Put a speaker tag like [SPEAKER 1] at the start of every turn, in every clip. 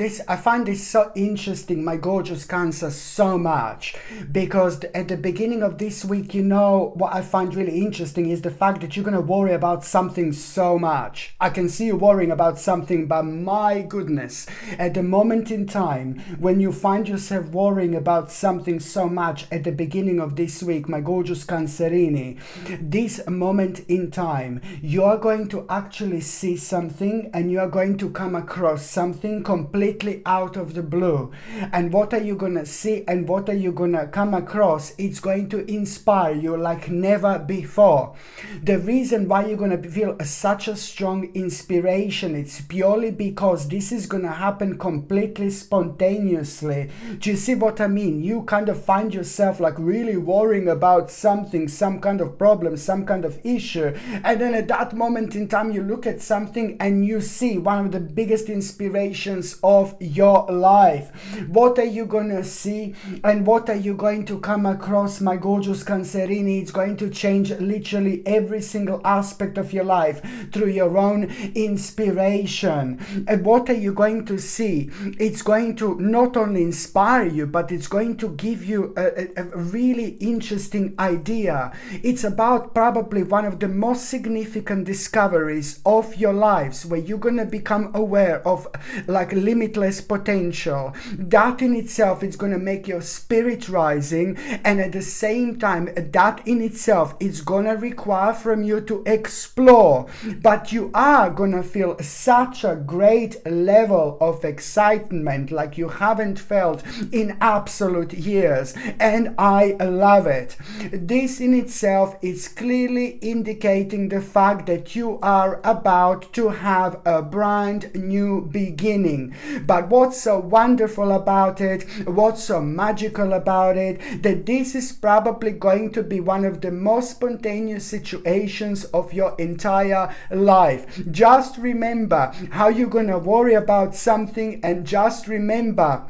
[SPEAKER 1] I find this so interesting, my gorgeous Cancer, so much because at the beginning of this week, what I find really interesting is the fact that you're going to worry about something so much. I can see you worrying about something, but my goodness, at the moment in time when you find yourself worrying about something so much at the beginning of this week, my gorgeous Cancerini, this moment in time, you are going to actually see something and you are going to come across something completely out of the blue. And what are you gonna see and what are you gonna come across? It's going to inspire you like never before. The reason why you're gonna feel such a strong inspiration, it's purely because this is gonna happen completely spontaneously. Do you see what I mean? You kind of find yourself like really worrying about something, some kind of problem, some kind of issue, and then at that moment in time you look at something and you see one of the biggest inspirations of your life. What are you gonna see and what are you going to come across, my gorgeous Cancerini? It's going to change literally every single aspect of your life through your own inspiration. And what are you going to see? It's going to not only inspire you, but it's going to give you a really interesting idea. It's about probably one of the most significant discoveries of your lives, where you're gonna become aware of like limitless potential. That in itself is going to make your spirit rising, and at the same time that in itself is going to require from you to explore, but you are going to feel such a great level of excitement like you haven't felt in absolute years, and I love it. This in itself is clearly indicating the fact that you are about to have a brand new beginning. But what's so wonderful about it, what's so magical about it, that this is probably going to be one of the most spontaneous situations of your entire life. Just remember how you're going to worry about something, and just remember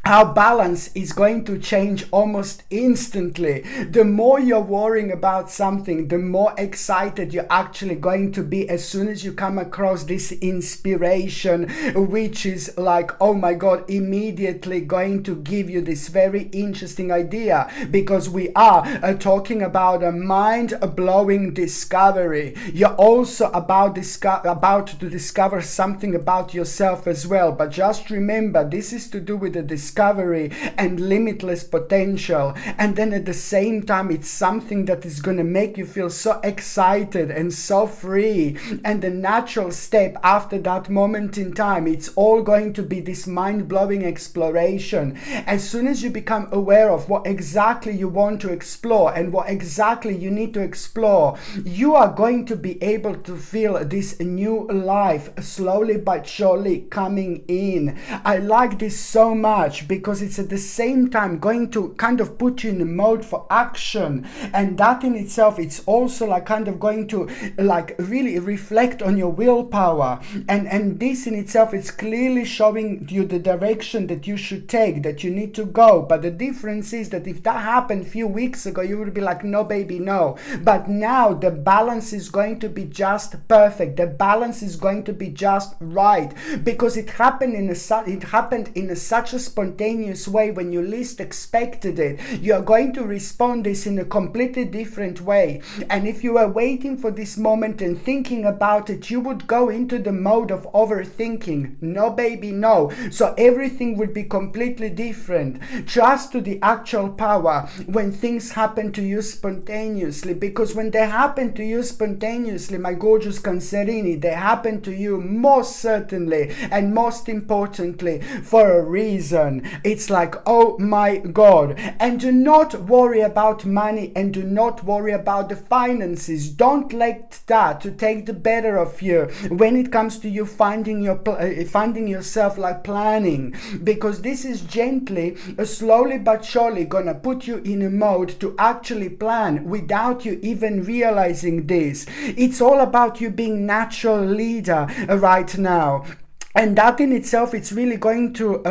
[SPEAKER 1] how balance is going to change almost instantly. The more you're worrying about something, the more excited you're actually going to be as soon as you come across this inspiration, which is like, oh my God, immediately going to give you this very interesting idea, because we are talking about a mind-blowing discovery. You're also about to discover something about yourself as well, but just remember, this is to do with the discovery and limitless potential, and then at the same time it's something that is going to make you feel so excited and so free. And the natural step after that moment in time, it's all going to be this mind-blowing exploration. As soon as you become aware of what exactly you want to explore and what exactly you need to explore, you are going to be able to feel this new life slowly but surely coming in. I like this so much because it's at the same time going to kind of put you in a mode for action, and that in itself, it's also like kind of going to like really reflect on your willpower, and this in itself is clearly showing you the direction that you should take, that you need to go. But the difference is that if that happened a few weeks ago, you would be like, no baby, no. But now the balance is going to be just perfect. The balance is going to be just right, because it happened in such a spontaneous way when you least expected it. You are going to respond this in a completely different way. And if you were waiting for this moment and thinking about it, you would go into the mode of overthinking. No baby, no. So everything would be completely different. Trust to the actual power when things happen to you spontaneously, because when they happen to you spontaneously, my gorgeous Cancerini, they happen to you most certainly and most importantly for a reason. It's like, oh my God. And do not worry about money, and do not worry about the finances. Don't let that to take the better of you when it comes to you finding yourself like planning, because this is gently, slowly but surely gonna put you in a mode to actually plan without you even realizing this. It's all about you being natural leader right now. And that in itself, it's really going to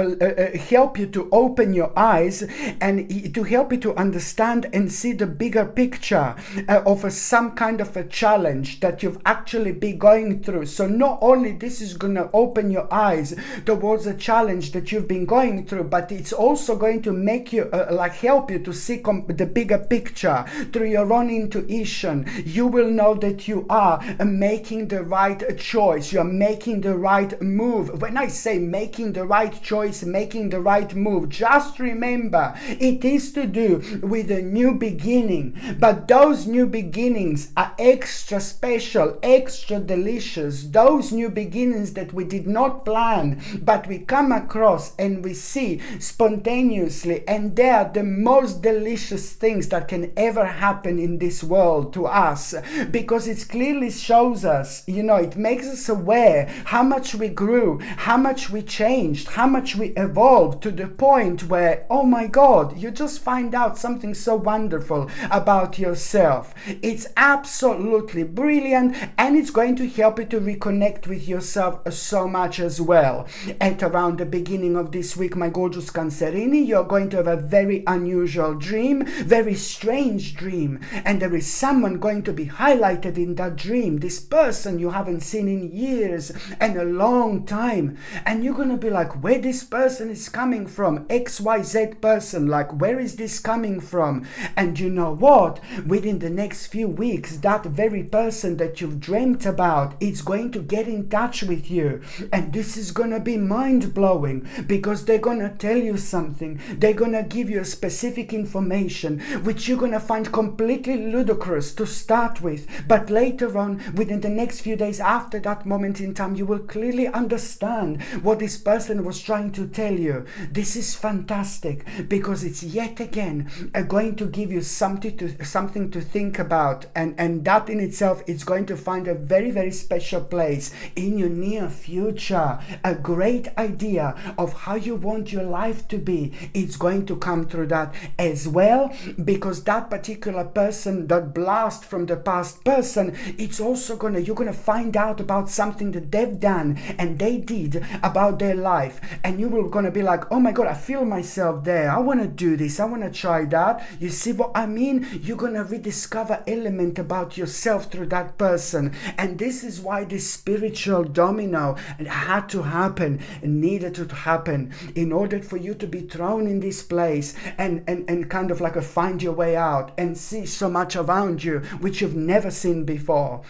[SPEAKER 1] help you to open your eyes and to help you to understand and see the bigger picture of some kind of a challenge that you've actually been going through. So not only this is going to open your eyes towards a challenge that you've been going through, but it's also going to make you help you to see the bigger picture through your own intuition. You will know that you are making the right choice. You're making the right move. When I say making the right choice, making the right move, just remember it is to do with a new beginning. But those new beginnings are extra special, extra delicious. Those new beginnings that we did not plan, but we come across and we see spontaneously, and they are the most delicious things that can ever happen in this world to us, because it clearly shows us, it makes us aware how much we grew, how much we changed, how much we evolved, to the point where, oh my God, you just find out something so wonderful about yourself. It's absolutely brilliant, and it's going to help you to reconnect with yourself so much as well. At around the beginning of this week, my gorgeous Cancerini, you're going to have a very unusual dream, very strange dream, and there is someone going to be highlighted in that dream, this person you haven't seen in years and a long time, and you're gonna be like, where this person is coming from, XYZ person, like, where is this coming from? And you know what, within the next few weeks, that very person that you've dreamt about is going to get in touch with you, and this is gonna be mind-blowing, because they're gonna tell you something, they're gonna give you a specific information which you're gonna find completely ludicrous to start with, but later on, within the next few days after that moment in time, you will clearly understand what this person was trying to tell you. This is fantastic, because it's yet again going to give you something to think about, and that in itself is going to find a very, very special place in your near future. A great idea of how you want your life to be, it's going to come through that as well, because that particular person, that blast from the past person, it's also you're gonna find out about something that they've done and they did about their life, and you will gonna be like, oh my God, I feel myself there, I want to do this, I want to try that. You see what I mean? You're gonna rediscover element about yourself through that person, and this is why this spiritual domino had to happen, needed to happen, in order for you to be thrown in this place and kind of find your way out and see so much around you which you've never seen before.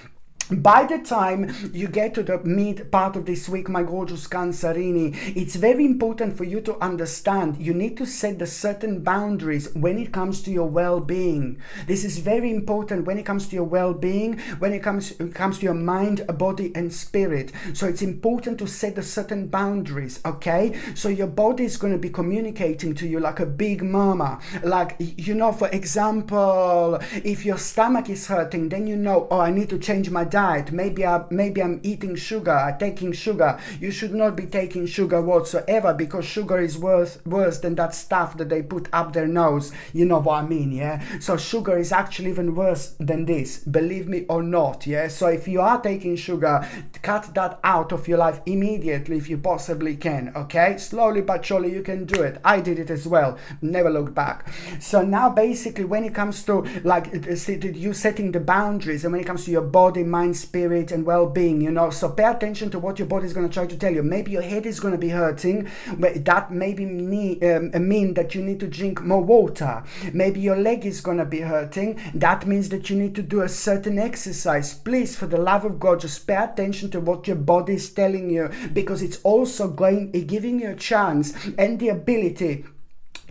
[SPEAKER 1] By the time you get to the mid part of this week, my gorgeous Cancerini, it's very important for you to understand you need to set the certain boundaries when it comes to your well-being. This is very important when it comes to your well-being, when it comes to your mind, body and spirit. So it's important to set the certain boundaries, okay? So your body is going to be communicating to you like a big mama. For example, if your stomach is hurting, then oh, I need to change my diet. Maybe I'm eating sugar, I'm taking sugar. You should not be taking sugar whatsoever, because sugar is worse than that stuff that they put up their nose. You know what I mean, yeah? So sugar is actually even worse than this, believe me or not, yeah? So if you are taking sugar, cut that out of your life immediately if you possibly can, okay? Slowly but surely you can do it. I did it as well, never looked back. So now basically when it comes to you setting the boundaries, and when it comes to your body, mind, spirit and well-being, so pay attention to what your body is going to try to tell you. Maybe your head is going to be hurting, but that maybe mean that you need to drink more water. Maybe your leg is going to be hurting, that means that you need to do a certain exercise. Please, for the love of God, just pay attention to what your body is telling you, because it's also giving you a chance and the ability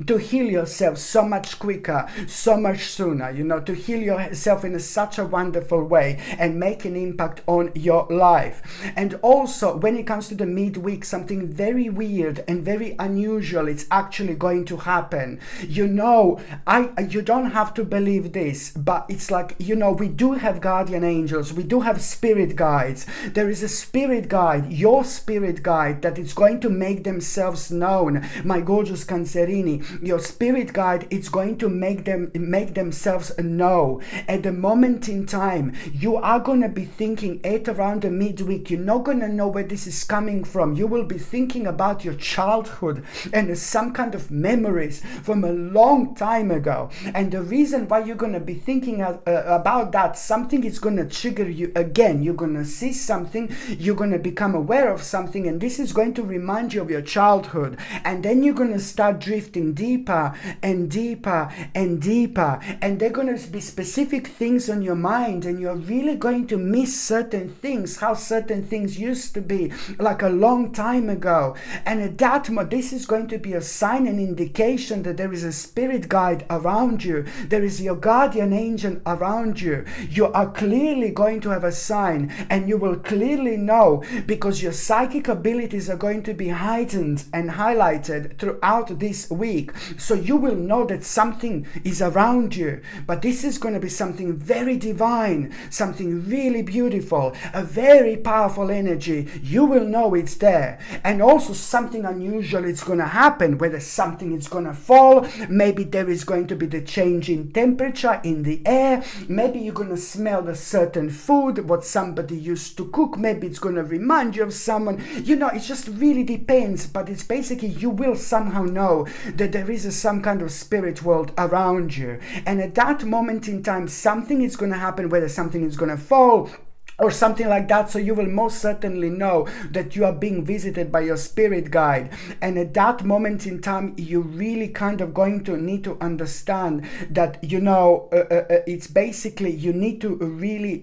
[SPEAKER 1] to heal yourself so much quicker, so much sooner, to heal yourself in such a wonderful way and make an impact on your life. And also, when it comes to the midweek, something very weird and very unusual, it's actually going to happen. You don't have to believe this, but it's we do have guardian angels, we do have spirit guides. There is a spirit guide, your spirit guide, that is going to make themselves known, my gorgeous Cancerini. your spirit guide is going to make themselves know. At the moment in time, you are going to be thinking at around the midweek, you're not going to know where this is coming from. You will be thinking about your childhood and some kind of memories from a long time ago. And the reason why you're going to be thinking about that, something is going to trigger you again. You're going to see something, you're going to become aware of something, and this is going to remind you of your childhood. And then you're going to start drifting deeper and deeper and deeper, and they're going to be specific things on your mind, and you're really going to miss certain things, how certain things used to be like a long time ago. And at that moment, this is going to be a sign and indication that there is a spirit guide around you. There is your guardian angel around you. You are clearly going to have a sign, and you will clearly know, because your psychic abilities are going to be heightened and highlighted throughout this week. So you will know that something is around you, but this is going to be something very divine, something really beautiful, a very powerful energy. You will know it's there. And also something unusual is going to happen, whether something is going to fall, maybe there is going to be the change in temperature in the air, maybe you're going to smell a certain food, what somebody used to cook, maybe it's going to remind you of someone. It just really depends, but it's basically you will somehow know that there is some kind of spirit world around you. And at that moment in time, something is going to happen, whether something is going to fall or something like that. So you will most certainly know that you are being visited by your spirit guide. And at that moment in time, you really kind of going to need to understand that, it's basically you need to really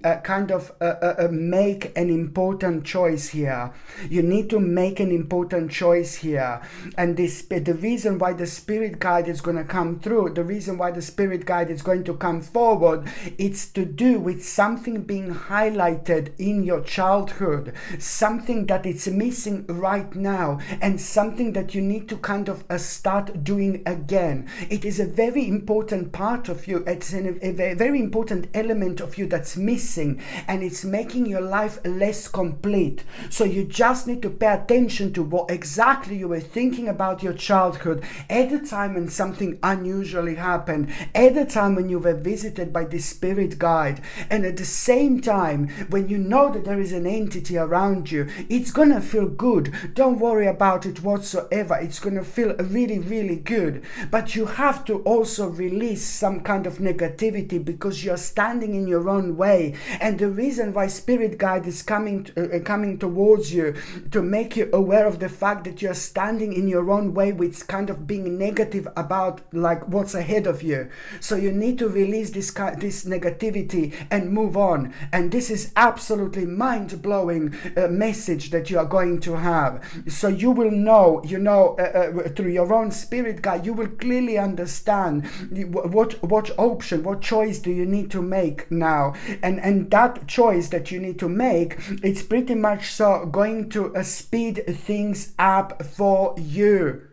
[SPEAKER 1] make an important choice here. You need to make an important choice here. And the reason why the spirit guide is going to come through, the reason why the spirit guide is going to come forward, it's to do with something being highlighted in your childhood, something that it's missing right now, and something that you need to kind of start doing again. It is a very important part of you. It's a very important element of you that's missing, and it's making your life less complete. So you just need to pay attention to what exactly you were thinking about your childhood at the time when something unusually happened, at the time when you were visited by the spirit guide. And at the same time, when you know that there is an entity around you, it's gonna feel good. Don't worry about it whatsoever. It's gonna feel really, really good. But you have to also release some kind of negativity, because you're standing in your own way. And the reason why spirit guide is coming towards you, to make you aware of the fact that you're standing in your own way, with kind of being negative about like what's ahead of you. So you need to release this negativity and move on. And this is absolutely mind-blowing message that you are going to have. So you will know, through your own spirit guide, you will clearly understand what choice do you need to make now. And that choice that you need to make, it's pretty much so going to speed things up for you.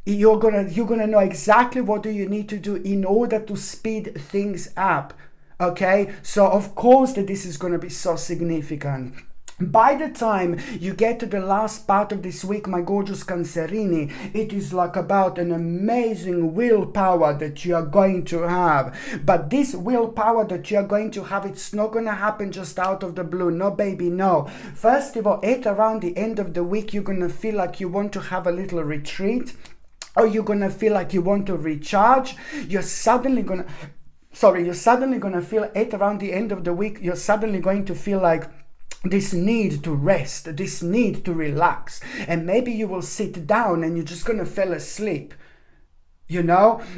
[SPEAKER 1] You're gonna know exactly what do you need to do in order to speed things up. Okay, so of course that this is going to be so significant. By the time you get to the last part of this week, my gorgeous Cancerini, it is like about an amazing willpower that you are going to have. But this willpower that you are going to have, it's not going to happen just out of the blue. No, baby, no. First of all, at around the end of the week, you're going to feel like you want to have a little retreat, or you're going to feel like you want to recharge. You're suddenly going to feel at around the end of the week, you're suddenly going to feel like this need to rest, this need to relax. And maybe you will sit down and you're just going to fall asleep.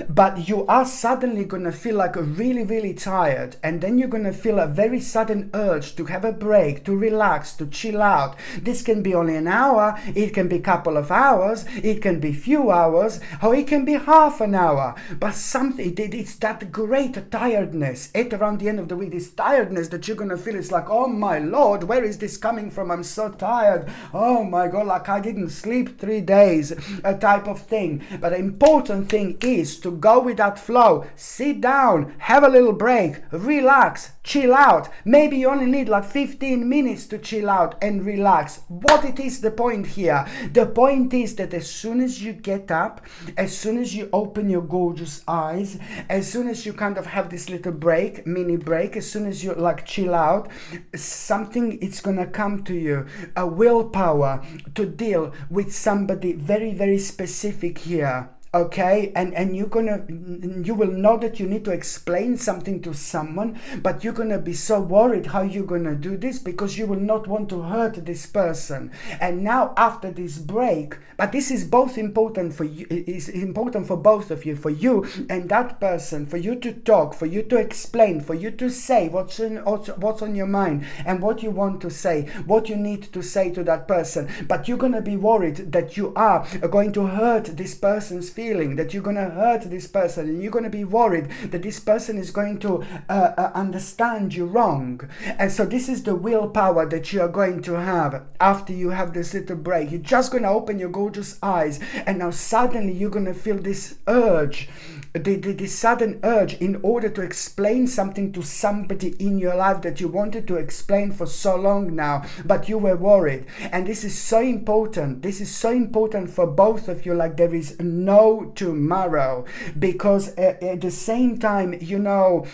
[SPEAKER 1] But you are suddenly going to feel like really, really tired, and then you're going to feel a very sudden urge to have a break, to relax, to chill out. This can be only an hour, it can be a couple of hours, it can be few hours, or it can be half an hour. But it's that great tiredness at around the end of the week, this tiredness that you're going to feel. It's like, oh my Lord, where is this coming from? I'm so tired. Oh my God, like I didn't sleep 3 days, a type of thing. But the important thing thing is to go with that flow, sit down, have a little break, relax, chill out. Maybe you only need like 15 minutes to chill out and relax. What it is the point here? The point is that as soon as you get up, as soon as you open your gorgeous eyes, as soon as you kind of have this little break, mini break, as soon as you like chill out, something it's gonna come to you, a willpower to deal with somebody very, very specific here. Okay, and you will know that you need to explain something to someone, but you're gonna be so worried how you're gonna do this because you will not want to hurt this person. And now after this break, but this is both important for you, it's important for both of you, for you and that person, for you to talk, for you to explain, for you to say what's on your mind and what you want to say, what you need to say to that person. But you're gonna be worried that you are going to hurt this person's feelings, that you're going to hurt this person, and you're going to be worried that this person is going to understand you wrong. And so this is the willpower that you are going to have after you have this little break. You're just going to open your gorgeous eyes, and now suddenly you're going to feel this urge, this sudden urge in order to explain something to somebody in your life that you wanted to explain for so long now, but you were worried. And this is so important. This is so important for both of you, like there is no tomorrow, because at the same time, you know,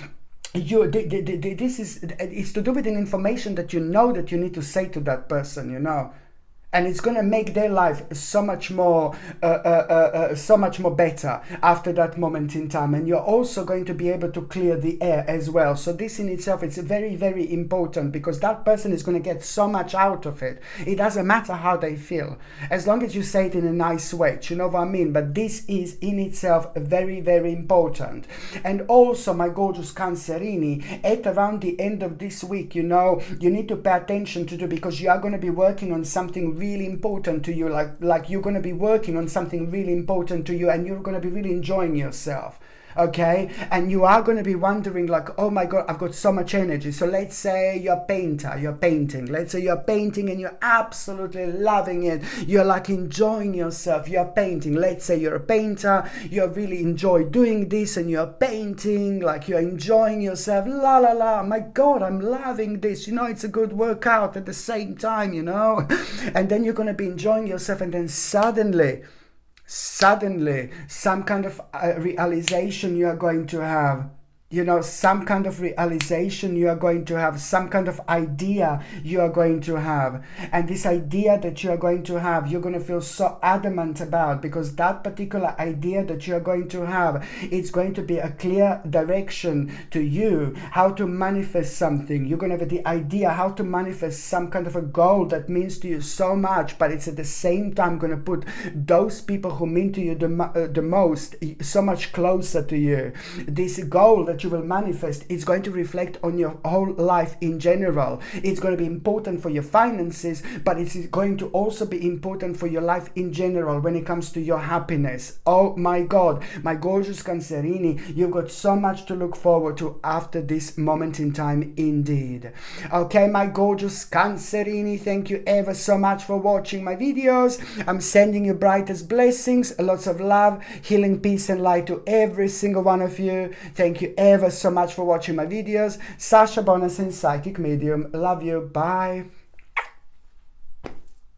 [SPEAKER 1] this is, it's to do with an information that you know that you need to say to that person, you know. And it's going to make their life so much more better after that moment in time. And you're also going to be able to clear the air as well. So this in itself, it's very, very important, because that person is going to get so much out of it. It doesn't matter how they feel, as long as you say it in a nice way. Do you know what I mean? But this is in itself very, very important. And also, my gorgeous Cancerini, at around the end of this week, you know, you need to pay attention to because you are going to be working on something really important to you, like you're going to be working on something really important to you, and you're going to be really enjoying yourself. Okay, and you are going to be wondering like, oh my god, I've got so much energy. So let's say you're a painter, you're painting, let's say you're painting and you're absolutely loving it, you're like enjoying yourself, you're painting. Let's say you're a painter, you really enjoy doing this, and you're painting, like you're enjoying yourself, la la la, my god, I'm loving this, you know, it's a good workout at the same time, you know. And then you're going to be enjoying yourself, and then suddenly some kind of realization you are going to have, you know, some kind of realization you are going to have, some kind of idea you are going to have. And this idea that you are going to have, you're going to feel so adamant about, because that particular idea that you are going to have, it's going to be a clear direction to you how to manifest something. You're going to have the idea how to manifest some kind of a goal that means to you so much, but it's at the same time going to put those people who mean to you the most so much closer to you. This goal that you will manifest is going to reflect on your whole life in general. It's going to be important for your finances, but it's going to also be important for your life in general when it comes to your happiness. Oh my god, my gorgeous Cancerini, you've got so much to look forward to after this moment in time indeed. Okay, my gorgeous Cancerini, thank you ever so much for watching my videos. I'm sending you brightest blessings, lots of love, healing, peace and light to every single one of you. Thank you ever so much for watching my videos. Sasha Bonasin, Psychic Medium. Love you. Bye.